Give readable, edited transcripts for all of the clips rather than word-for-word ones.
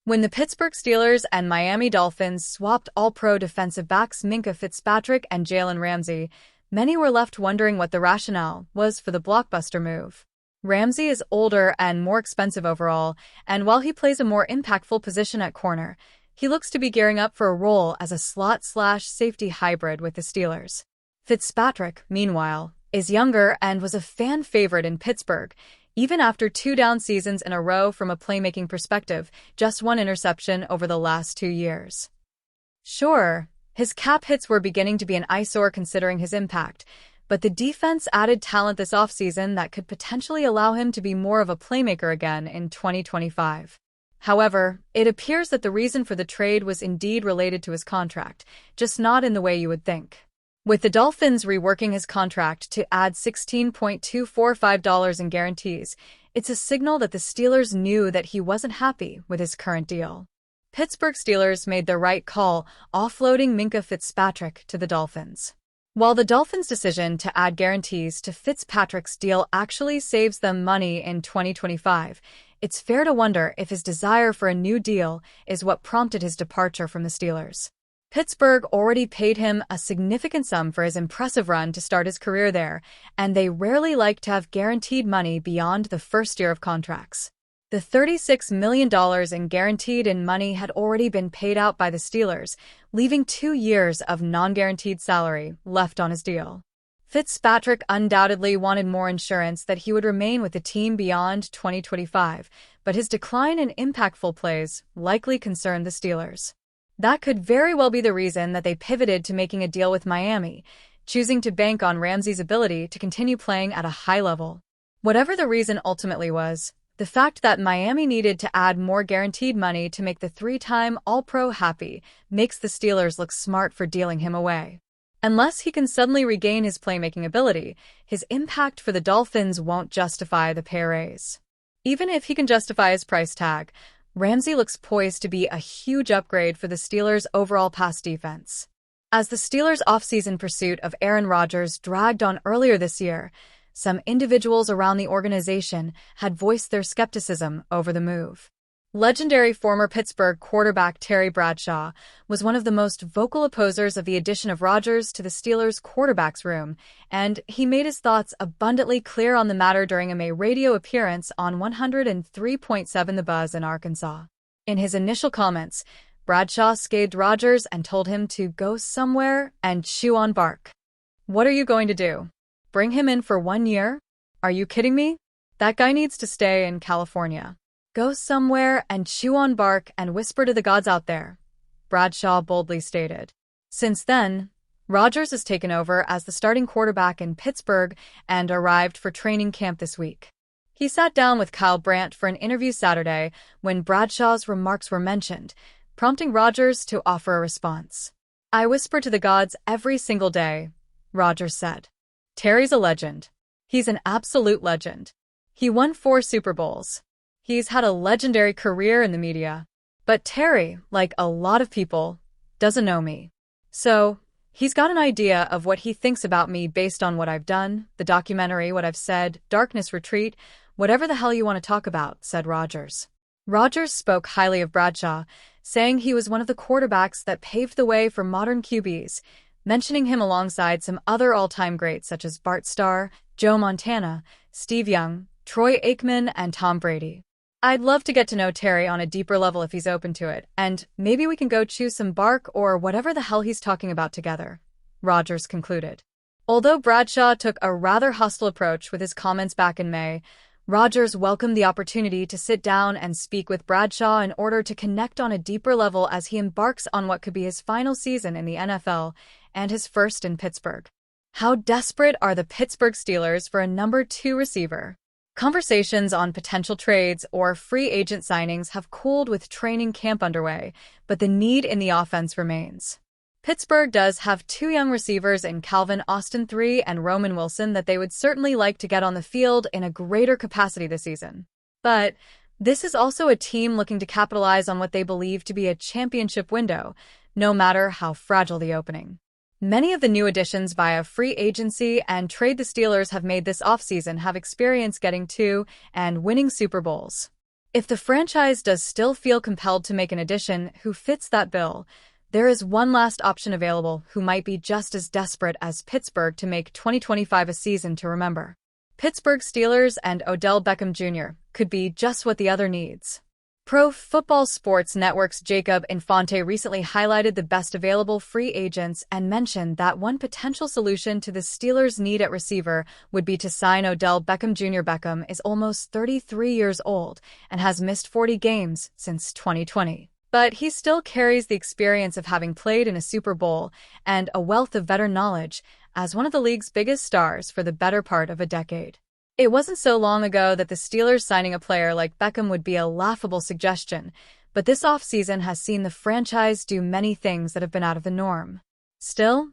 When the Pittsburgh Steelers and Miami Dolphins swapped All-Pro defensive backs Minkah Fitzpatrick and Jalen Ramsey, many were left wondering what the rationale was for the blockbuster move. Ramsey is older and more expensive overall, and while he plays a more impactful position at corner, he looks to be gearing up for a role as a slot/safety hybrid with the Steelers. Fitzpatrick, meanwhile, is younger and was a fan favorite in Pittsburgh, even after 2 down seasons in a row from a playmaking perspective, just 1 interception over the last 2 years. Sure, his cap hits were beginning to be an eyesore considering his impact, but the defense added talent this offseason that could potentially allow him to be more of a playmaker again in 2025. However, it appears that the reason for the trade was indeed related to his contract, just not in the way you would think. With the Dolphins reworking his contract to add $16.245 in guarantees, it's a signal that the Steelers knew that he wasn't happy with his current deal. Pittsburgh Steelers made the right call, offloading Minkah Fitzpatrick to the Dolphins. While the Dolphins' decision to add guarantees to Fitzpatrick's deal actually saves them money in 2025, it's fair to wonder if his desire for a new deal is what prompted his departure from the Steelers. Pittsburgh already paid him a significant sum for his impressive run to start his career there, and they rarely like to have guaranteed money beyond the first year of contracts. The $36 million in guaranteed money had already been paid out by the Steelers, leaving 2 years of non-guaranteed salary left on his deal. Fitzpatrick undoubtedly wanted more insurance that he would remain with the team beyond 2025, but his decline in impactful plays likely concerned the Steelers. That could very well be the reason that they pivoted to making a deal with Miami, choosing to bank on Ramsey's ability to continue playing at a high level. Whatever the reason ultimately was, the fact that Miami needed to add more guaranteed money to make the 3-time All-Pro happy makes the Steelers look smart for dealing him away. Unless he can suddenly regain his playmaking ability, his impact for the Dolphins won't justify the pay raise. Even if he can justify his price tag, Ramsey looks poised to be a huge upgrade for the Steelers' overall pass defense. As the Steelers' offseason pursuit of Aaron Rodgers dragged on earlier this year, some individuals around the organization had voiced their skepticism over the move. Legendary former Pittsburgh quarterback Terry Bradshaw was one of the most vocal opposers of the addition of Rodgers to the Steelers' quarterback's room, and he made his thoughts abundantly clear on the matter during a May radio appearance on 103.7 The Buzz in Arkansas. In his initial comments, Bradshaw scathed Rodgers and told him to go somewhere and chew on bark. "What are you going to do? Bring him in for 1 year? Are you kidding me? That guy needs to stay in California. Go somewhere and chew on bark and whisper to the gods out there," Bradshaw boldly stated. Since then, Rodgers has taken over as the starting quarterback in Pittsburgh and arrived for training camp this week. He sat down with Kyle Brandt for an interview Saturday when Bradshaw's remarks were mentioned, prompting Rodgers to offer a response. "I whisper to the gods every single day," Rodgers said. "Terry's a legend. He's an absolute legend. He won 4 Super Bowls. He's had a legendary career in the media. But Terry, like a lot of people, doesn't know me. So, he's got an idea of what he thinks about me based on what I've done, the documentary, what I've said, Darkness Retreat, whatever the hell you want to talk about," said Rodgers. Rodgers spoke highly of Bradshaw, saying he was one of the quarterbacks that paved the way for modern QBs, mentioning him alongside some other all-time greats such as Bart Starr, Joe Montana, Steve Young, Troy Aikman, and Tom Brady. "I'd love to get to know Terry on a deeper level if he's open to it, and maybe we can go chew some bark or whatever the hell he's talking about together," Rodgers concluded. Although Bradshaw took a rather hostile approach with his comments back in May, Rodgers welcomed the opportunity to sit down and speak with Bradshaw in order to connect on a deeper level as he embarks on what could be his final season in the NFL and his first in Pittsburgh. How desperate are the Pittsburgh Steelers for a number 2 receiver? Conversations on potential trades or free agent signings have cooled with training camp underway, but the need in the offense remains. Pittsburgh does have 2 young receivers in Calvin Austin III and Roman Wilson that they would certainly like to get on the field in a greater capacity this season. But this is also a team looking to capitalize on what they believe to be a championship window, no matter how fragile the opening. Many of the new additions via free agency and trade the Steelers have made this offseason have experience getting to and winning Super Bowls. If the franchise does still feel compelled to make an addition who fits that bill, there is one last option available who might be just as desperate as Pittsburgh to make 2025 a season to remember. Pittsburgh Steelers and Odell Beckham Jr. could be just what the other needs. Pro Football Sports Network's Jacob Infante recently highlighted the best available free agents and mentioned that one potential solution to the Steelers' need at receiver would be to sign Odell Beckham Jr. Beckham is almost 33 years old and has missed 40 games since 2020. But he still carries the experience of having played in a Super Bowl and a wealth of veteran knowledge as one of the league's biggest stars for the better part of a decade. It wasn't so long ago that the Steelers signing a player like Beckham would be a laughable suggestion, but this offseason has seen the franchise do many things that have been out of the norm. Still,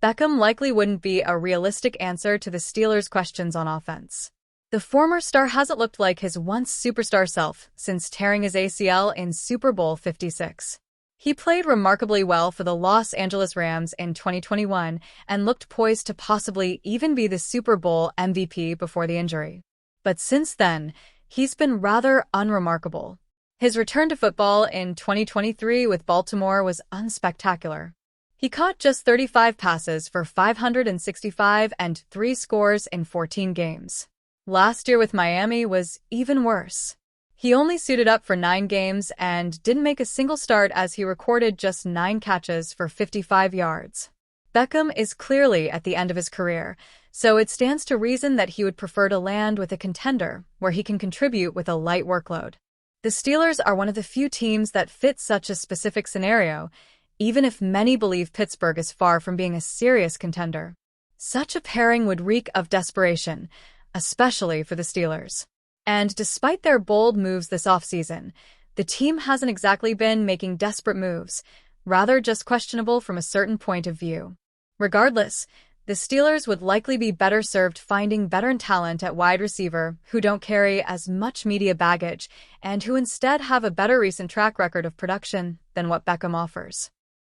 Beckham likely wouldn't be a realistic answer to the Steelers' questions on offense. The former star hasn't looked like his once superstar self since tearing his ACL in Super Bowl 56. He played remarkably well for the Los Angeles Rams in 2021 and looked poised to possibly even be the Super Bowl MVP before the injury. But since then, he's been rather unremarkable. His return to football in 2023 with Baltimore was unspectacular. He caught just 35 passes for 565 and 3 scores in 14 games. Last year with Miami was even worse. He only suited up for 9 games and didn't make a single start as he recorded just 9 catches for 55 yards. Beckham is clearly at the end of his career, so it stands to reason that he would prefer to land with a contender where he can contribute with a light workload. The Steelers are one of the few teams that fit such a specific scenario, even if many believe Pittsburgh is far from being a serious contender. Such a pairing would reek of desperation, especially for the Steelers. And despite their bold moves this offseason, the team hasn't exactly been making desperate moves, rather just questionable from a certain point of view. Regardless, the Steelers would likely be better served finding veteran talent at wide receiver who don't carry as much media baggage and who instead have a better recent track record of production than what Beckham offers.